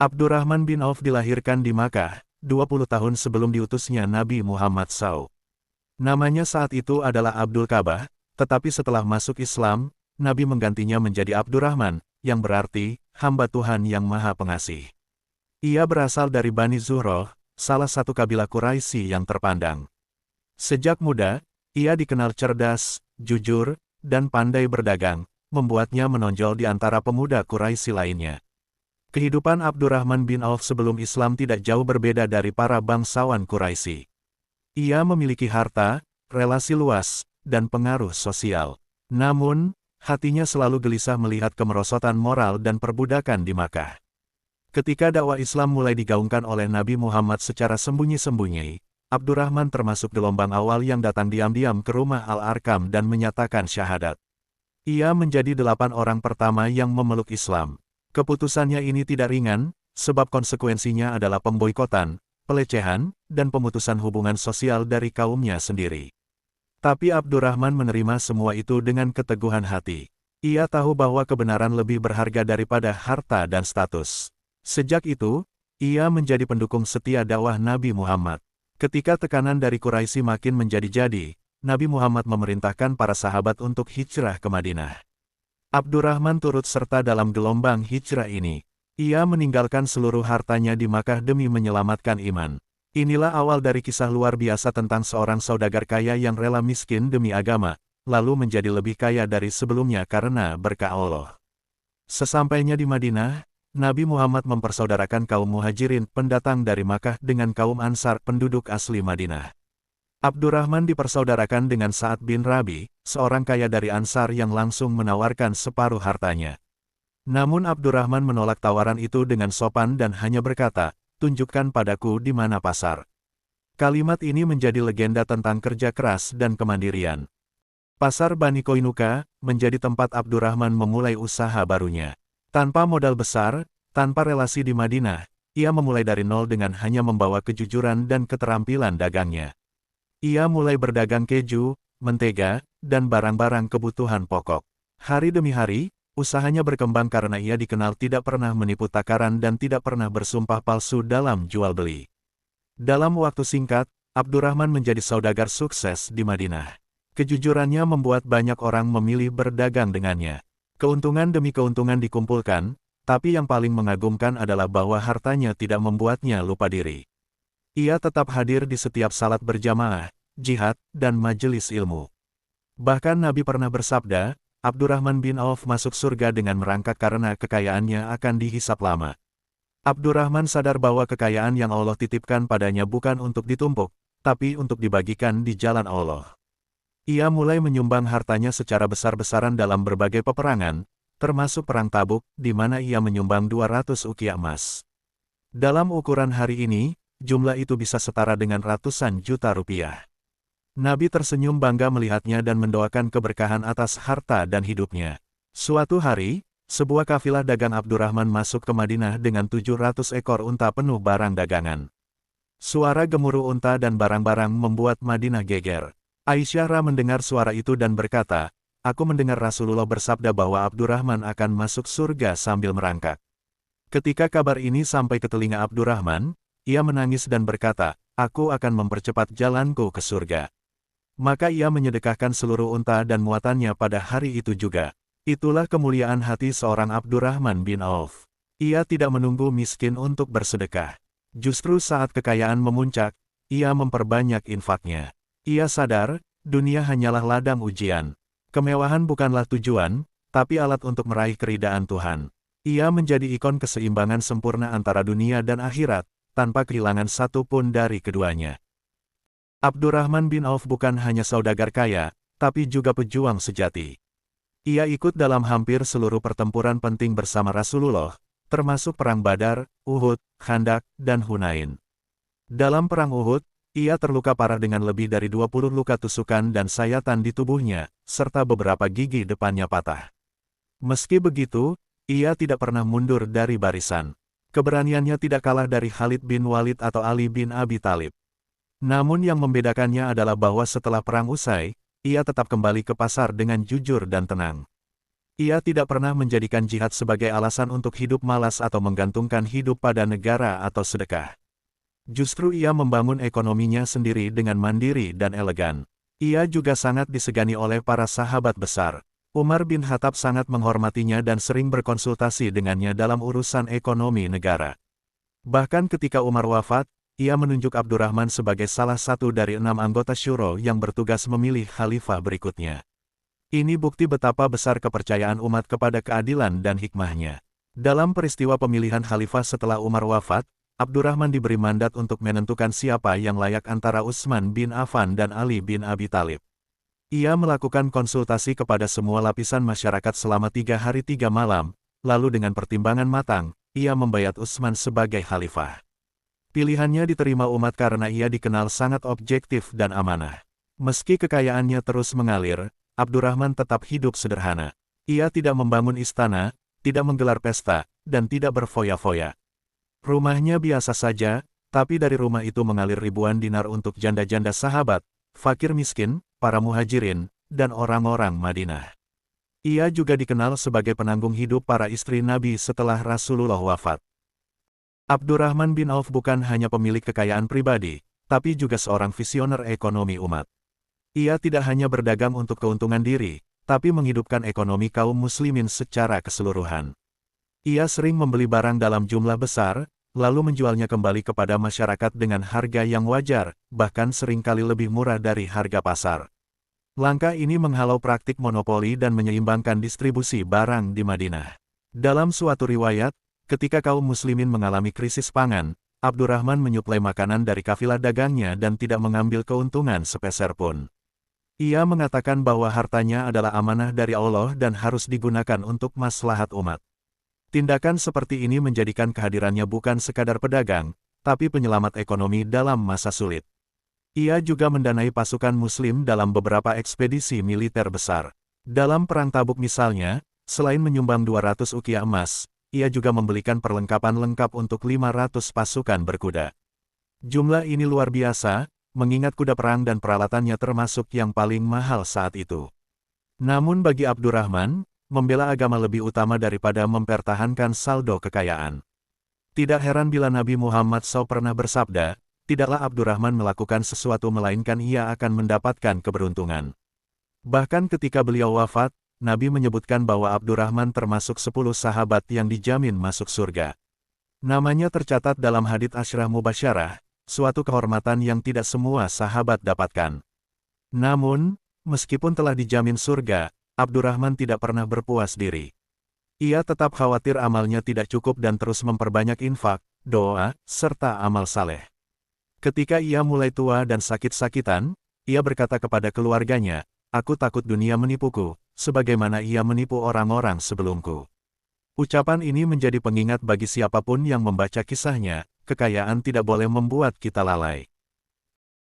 Abdurrahman bin Auf dilahirkan di Makkah, 20 tahun sebelum diutusnya Nabi Muhammad SAW. Namanya saat itu adalah Abdul Ka'bah, tetapi setelah masuk Islam, Nabi menggantinya menjadi Abdurrahman, yang berarti, hamba Tuhan yang Maha Pengasih. Ia berasal dari Bani Zuhroh, salah satu kabilah Quraisy yang terpandang. Sejak muda, ia dikenal cerdas, jujur, dan pandai berdagang, membuatnya menonjol di antara pemuda Quraisy lainnya. Kehidupan Abdurrahman bin Auf sebelum Islam tidak jauh berbeda dari para bangsawan Quraisy. Ia memiliki harta, relasi luas, dan pengaruh sosial. Namun, hatinya selalu gelisah melihat kemerosotan moral dan perbudakan di Makkah. Ketika dakwah Islam mulai digaungkan oleh Nabi Muhammad secara sembunyi-sembunyi, Abdurrahman termasuk gelombang awal yang datang diam-diam ke rumah Al-Arkam dan menyatakan syahadat. Ia menjadi 8 orang pertama yang memeluk Islam. Keputusannya ini tidak ringan, sebab konsekuensinya adalah pemboikotan, pelecehan, dan pemutusan hubungan sosial dari kaumnya sendiri. Tapi Abdurrahman menerima semua itu dengan keteguhan hati. Ia tahu bahwa kebenaran lebih berharga daripada harta dan status. Sejak itu, ia menjadi pendukung setia dakwah Nabi Muhammad. Ketika tekanan dari Quraisy makin menjadi-jadi, Nabi Muhammad memerintahkan para sahabat untuk hijrah ke Madinah. Abdurrahman turut serta dalam gelombang hijrah ini. Ia meninggalkan seluruh hartanya di Makkah demi menyelamatkan iman. Inilah awal dari kisah luar biasa tentang seorang saudagar kaya yang rela miskin demi agama, lalu menjadi lebih kaya dari sebelumnya karena berkah Allah. Sesampainya di Madinah, Nabi Muhammad mempersaudarakan kaum muhajirin pendatang dari Makkah dengan kaum Ansar penduduk asli Madinah. Abdurrahman dipersaudarakan dengan Sa'ad bin Rabi, seorang kaya dari Ansar yang langsung menawarkan separuh hartanya. Namun Abdurrahman menolak tawaran itu dengan sopan dan hanya berkata, "Tunjukkan padaku di mana pasar." Kalimat ini menjadi legenda tentang kerja keras dan kemandirian. Pasar Bani Koinuka menjadi tempat Abdurrahman memulai usaha barunya. Tanpa modal besar, tanpa relasi di Madinah, ia memulai dari nol dengan hanya membawa kejujuran dan keterampilan dagangnya. Ia mulai berdagang keju, mentega, dan barang-barang kebutuhan pokok. Hari demi hari, usahanya berkembang karena ia dikenal tidak pernah menipu takaran dan tidak pernah bersumpah palsu dalam jual beli. Dalam waktu singkat, Abdurrahman menjadi saudagar sukses di Madinah. Kejujurannya membuat banyak orang memilih berdagang dengannya. Keuntungan demi keuntungan dikumpulkan, tapi yang paling mengagumkan adalah bahwa hartanya tidak membuatnya lupa diri. Ia tetap hadir di setiap salat berjamaah, jihad, dan majelis ilmu. Bahkan Nabi pernah bersabda, Abdurrahman bin Auf masuk surga dengan merangkak karena kekayaannya akan dihisap lama. Abdurrahman sadar bahwa kekayaan yang Allah titipkan padanya bukan untuk ditumpuk, tapi untuk dibagikan di jalan Allah. Ia mulai menyumbang hartanya secara besar-besaran dalam berbagai peperangan, termasuk Perang Tabuk, di mana ia menyumbang 200 ukiah emas. Dalam ukuran hari ini, jumlah itu bisa setara dengan ratusan juta rupiah. Nabi tersenyum bangga melihatnya dan mendoakan keberkahan atas harta dan hidupnya. Suatu hari, sebuah kafilah dagang Abdurrahman masuk ke Madinah dengan 700 ekor unta penuh barang dagangan. Suara gemuruh unta dan barang-barang membuat Madinah geger. Aisyah mendengar suara itu dan berkata, "Aku mendengar Rasulullah bersabda bahwa Abdurrahman akan masuk surga sambil merangkak." Ketika kabar ini sampai ke telinga Abdurrahman, ia menangis dan berkata, "Aku akan mempercepat jalanku ke surga." Maka ia menyedekahkan seluruh unta dan muatannya pada hari itu juga. Itulah kemuliaan hati seorang Abdurrahman bin Auf. Ia tidak menunggu miskin untuk bersedekah. Justru saat kekayaan memuncak, ia memperbanyak infaknya. Ia sadar, dunia hanyalah ladang ujian. Kemewahan bukanlah tujuan, tapi alat untuk meraih keridaan Tuhan. Ia menjadi ikon keseimbangan sempurna antara dunia dan akhirat, tanpa kehilangan satu pun dari keduanya. Abdurrahman bin Auf bukan hanya saudagar kaya, tapi juga pejuang sejati. Ia ikut dalam hampir seluruh pertempuran penting bersama Rasulullah, termasuk Perang Badar, Uhud, Khandak, dan Hunain. Dalam Perang Uhud, ia terluka parah dengan lebih dari 20 luka tusukan dan sayatan di tubuhnya, serta beberapa gigi depannya patah. Meski begitu, ia tidak pernah mundur dari barisan. Keberaniannya tidak kalah dari Khalid bin Walid atau Ali bin Abi Thalib. Namun yang membedakannya adalah bahwa setelah perang usai, ia tetap kembali ke pasar dengan jujur dan tenang. Ia tidak pernah menjadikan jihad sebagai alasan untuk hidup malas atau menggantungkan hidup pada negara atau sedekah. Justru ia membangun ekonominya sendiri dengan mandiri dan elegan. Ia juga sangat disegani oleh para sahabat besar. Umar bin Khattab sangat menghormatinya dan sering berkonsultasi dengannya dalam urusan ekonomi negara. Bahkan ketika Umar wafat, ia menunjuk Abdurrahman sebagai salah satu dari 6 anggota syuro yang bertugas memilih khalifah berikutnya. Ini bukti betapa besar kepercayaan umat kepada keadilan dan hikmahnya. Dalam peristiwa pemilihan khalifah setelah Umar wafat, Abdurrahman diberi mandat untuk menentukan siapa yang layak antara Utsman bin Affan dan Ali bin Abi Thalib. Ia melakukan konsultasi kepada semua lapisan masyarakat selama 3 hari 3 malam, lalu dengan pertimbangan matang, ia membayat Utsman sebagai khalifah. Pilihannya diterima umat karena ia dikenal sangat objektif dan amanah. Meski kekayaannya terus mengalir, Abdurrahman tetap hidup sederhana. Ia tidak membangun istana, tidak menggelar pesta, dan tidak berfoya-foya. Rumahnya biasa saja, tapi dari rumah itu mengalir ribuan dinar untuk janda-janda sahabat, fakir miskin, para muhajirin, dan orang-orang Madinah. Ia juga dikenal sebagai penanggung hidup para istri Nabi setelah Rasulullah wafat. Abdurrahman bin Auf bukan hanya pemilik kekayaan pribadi, tapi juga seorang visioner ekonomi umat. Ia tidak hanya berdagang untuk keuntungan diri, tapi menghidupkan ekonomi kaum muslimin secara keseluruhan. Ia sering membeli barang dalam jumlah besar, lalu menjualnya kembali kepada masyarakat dengan harga yang wajar, bahkan seringkali lebih murah dari harga pasar. Langkah ini menghalau praktik monopoli dan menyeimbangkan distribusi barang di Madinah. Dalam suatu riwayat, ketika kaum muslimin mengalami krisis pangan, Abdurrahman menyuplai makanan dari kafilah dagangnya dan tidak mengambil keuntungan sepeser pun. Ia mengatakan bahwa hartanya adalah amanah dari Allah dan harus digunakan untuk maslahat umat. Tindakan seperti ini menjadikan kehadirannya bukan sekadar pedagang, tapi penyelamat ekonomi dalam masa sulit. Ia juga mendanai pasukan muslim dalam beberapa ekspedisi militer besar. Dalam Perang Tabuk misalnya, selain menyumbang 200 ukiah emas, ia juga membelikan perlengkapan lengkap untuk 500 pasukan berkuda. Jumlah ini luar biasa, mengingat kuda perang dan peralatannya termasuk yang paling mahal saat itu. Namun bagi Abdurrahman, membela agama lebih utama daripada mempertahankan saldo kekayaan. Tidak heran bila Nabi Muhammad SAW pernah bersabda, tidaklah Abdurrahman melakukan sesuatu melainkan ia akan mendapatkan keberuntungan. Bahkan ketika beliau wafat, Nabi menyebutkan bahwa Abdurrahman termasuk 10 sahabat yang dijamin masuk surga. Namanya tercatat dalam hadits Asyrah Mubasyarah, suatu kehormatan yang tidak semua sahabat dapatkan. Namun, meskipun telah dijamin surga, Abdurrahman tidak pernah berpuas diri. Ia tetap khawatir amalnya tidak cukup dan terus memperbanyak infak, doa, serta amal saleh. Ketika ia mulai tua dan sakit-sakitan, ia berkata kepada keluarganya, "Aku takut dunia menipuku, sebagaimana ia menipu orang-orang sebelumku." Ucapan ini menjadi pengingat bagi siapapun yang membaca kisahnya, kekayaan tidak boleh membuat kita lalai.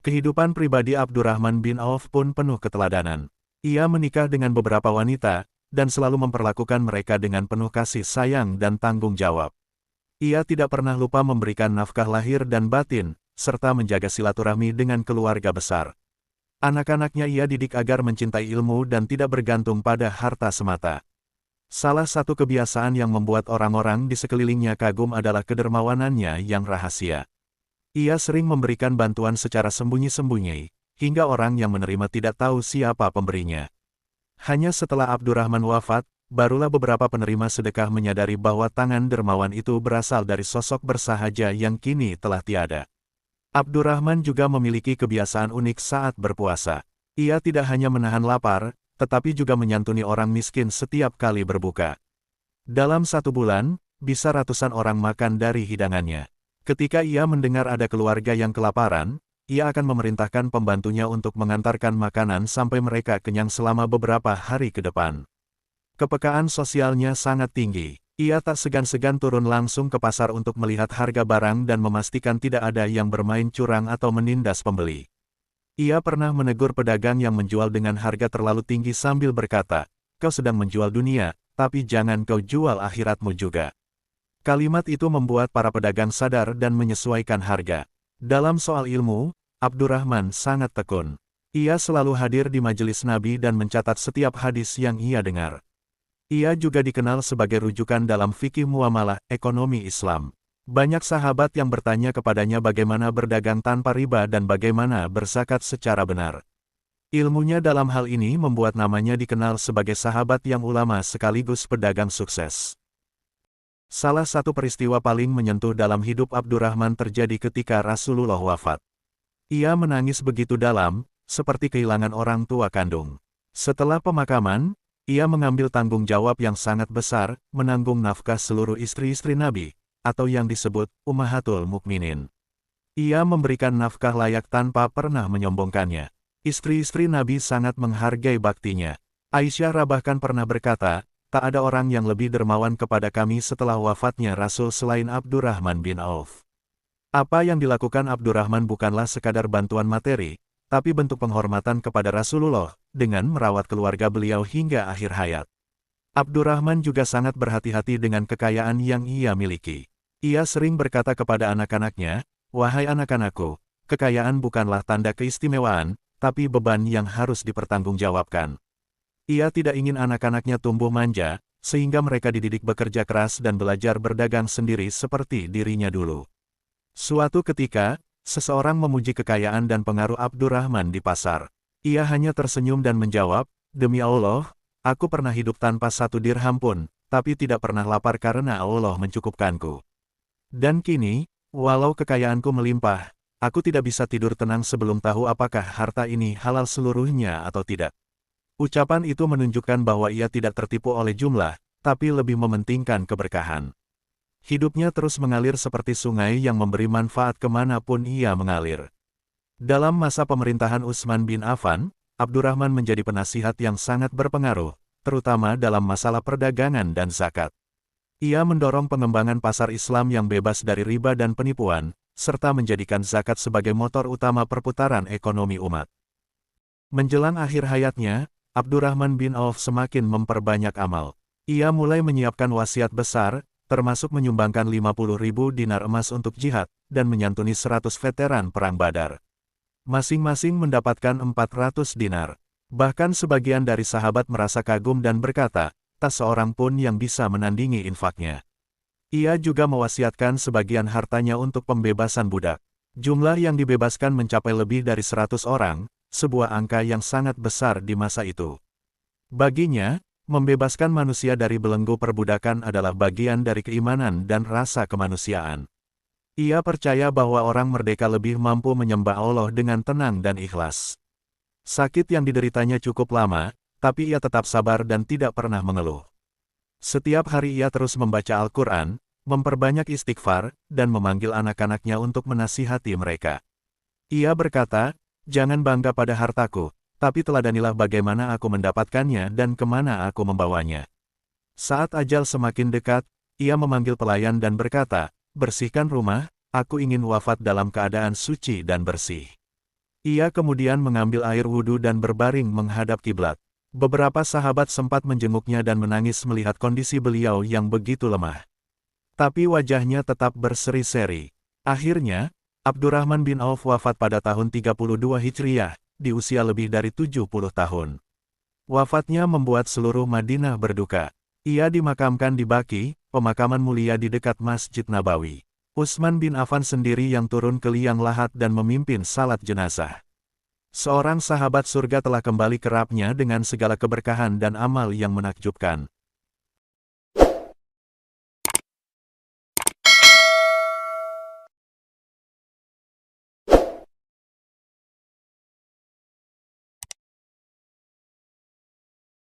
Kehidupan pribadi Abdurrahman bin Auf pun penuh keteladanan. Ia menikah dengan beberapa wanita, dan selalu memperlakukan mereka dengan penuh kasih sayang dan tanggung jawab. Ia tidak pernah lupa memberikan nafkah lahir dan batin, serta menjaga silaturahmi dengan keluarga besar. Anak-anaknya ia didik agar mencintai ilmu dan tidak bergantung pada harta semata. Salah satu kebiasaan yang membuat orang-orang di sekelilingnya kagum adalah kedermawanannya yang rahasia. Ia sering memberikan bantuan secara sembunyi-sembunyi, hingga orang yang menerima tidak tahu siapa pemberinya. Hanya setelah Abdurrahman wafat, barulah beberapa penerima sedekah menyadari bahwa tangan dermawan itu berasal dari sosok bersahaja yang kini telah tiada. Abdurrahman juga memiliki kebiasaan unik saat berpuasa. Ia tidak hanya menahan lapar, tetapi juga menyantuni orang miskin setiap kali berbuka. Dalam 1 bulan, bisa ratusan orang makan dari hidangannya. Ketika ia mendengar ada keluarga yang kelaparan, ia akan memerintahkan pembantunya untuk mengantarkan makanan sampai mereka kenyang selama beberapa hari ke depan. Kepekaan sosialnya sangat tinggi. Ia tak segan-segan turun langsung ke pasar untuk melihat harga barang dan memastikan tidak ada yang bermain curang atau menindas pembeli. Ia pernah menegur pedagang yang menjual dengan harga terlalu tinggi sambil berkata, "Kau sedang menjual dunia, tapi jangan kau jual akhiratmu juga." Kalimat itu membuat para pedagang sadar dan menyesuaikan harga. Dalam soal ilmu, Abdurrahman sangat tekun. Ia selalu hadir di majelis Nabi dan mencatat setiap hadis yang ia dengar. Ia juga dikenal sebagai rujukan dalam fikih muamalah ekonomi Islam. Banyak sahabat yang bertanya kepadanya bagaimana berdagang tanpa riba dan bagaimana berzakat secara benar. Ilmunya dalam hal ini membuat namanya dikenal sebagai sahabat yang ulama sekaligus pedagang sukses. Salah satu peristiwa paling menyentuh dalam hidup Abdurrahman terjadi ketika Rasulullah wafat. Ia menangis begitu dalam, seperti kehilangan orang tua kandung. Setelah pemakaman, ia mengambil tanggung jawab yang sangat besar, menanggung nafkah seluruh istri-istri Nabi, atau yang disebut Ummahatul Mukminin. Ia memberikan nafkah layak tanpa pernah menyombongkannya. Istri-istri Nabi sangat menghargai baktinya. Aisyah bahkan pernah berkata, tak ada orang yang lebih dermawan kepada kami setelah wafatnya Rasul selain Abdurrahman bin Auf. Apa yang dilakukan Abdurrahman bukanlah sekadar bantuan materi, tapi bentuk penghormatan kepada Rasulullah, dengan merawat keluarga beliau hingga akhir hayat. Abdurrahman juga sangat berhati-hati dengan kekayaan yang ia miliki. Ia sering berkata kepada anak-anaknya, "Wahai anak-anakku, kekayaan bukanlah tanda keistimewaan, tapi beban yang harus dipertanggungjawabkan." Ia tidak ingin anak-anaknya tumbuh manja, sehingga mereka dididik bekerja keras dan belajar berdagang sendiri seperti dirinya dulu. Suatu ketika, seseorang memuji kekayaan dan pengaruh Abdurrahman di pasar. Ia hanya tersenyum dan menjawab, "Demi Allah, aku pernah hidup tanpa 1 dirham pun, tapi tidak pernah lapar karena Allah mencukupkanku. Dan kini, walau kekayaanku melimpah, aku tidak bisa tidur tenang sebelum tahu apakah harta ini halal seluruhnya atau tidak." Ucapan itu menunjukkan bahwa ia tidak tertipu oleh jumlah, tapi lebih mementingkan keberkahan. Hidupnya terus mengalir seperti sungai yang memberi manfaat kemanapun ia mengalir. Dalam masa pemerintahan Utsman bin Affan, Abdurrahman menjadi penasihat yang sangat berpengaruh, terutama dalam masalah perdagangan dan zakat. Ia mendorong pengembangan pasar Islam yang bebas dari riba dan penipuan, serta menjadikan zakat sebagai motor utama perputaran ekonomi umat. Menjelang akhir hayatnya, Abdurrahman bin Auf semakin memperbanyak amal. Ia mulai menyiapkan wasiat besar, termasuk menyumbangkan 50.000 dinar emas untuk jihad, dan menyantuni 100 veteran Perang Badar. Masing-masing mendapatkan 400 dinar. Bahkan sebagian dari sahabat merasa kagum dan berkata, tak seorang pun yang bisa menandingi infaknya. Ia juga mewasiatkan sebagian hartanya untuk pembebasan budak. Jumlah yang dibebaskan mencapai lebih dari 100 orang, sebuah angka yang sangat besar di masa itu. Baginya, membebaskan manusia dari belenggu perbudakan adalah bagian dari keimanan dan rasa kemanusiaan. Ia percaya bahwa orang merdeka lebih mampu menyembah Allah dengan tenang dan ikhlas. Sakit yang dideritanya cukup lama, tapi ia tetap sabar dan tidak pernah mengeluh. Setiap hari ia terus membaca Al-Quran, memperbanyak istighfar, dan memanggil anak-anaknya untuk menasihati mereka. Ia berkata, "Jangan bangga pada hartaku, tapi teladanilah bagaimana aku mendapatkannya dan kemana aku membawanya." Saat ajal semakin dekat, ia memanggil pelayan dan berkata, "Bersihkan rumah, aku ingin wafat dalam keadaan suci dan bersih." Ia kemudian mengambil air wudhu dan berbaring menghadap kiblat. Beberapa sahabat sempat menjenguknya dan menangis melihat kondisi beliau yang begitu lemah. Tapi wajahnya tetap berseri-seri. Akhirnya, Abdurrahman bin Auf wafat pada tahun 32 Hijriah, di usia lebih dari 70 tahun. Wafatnya membuat seluruh Madinah berduka. Ia dimakamkan di Baqi, pemakaman mulia di dekat Masjid Nabawi. Utsman bin Affan sendiri yang turun ke liang lahat dan memimpin salat jenazah. Seorang sahabat surga telah kembali kerapnya dengan segala keberkahan dan amal yang menakjubkan.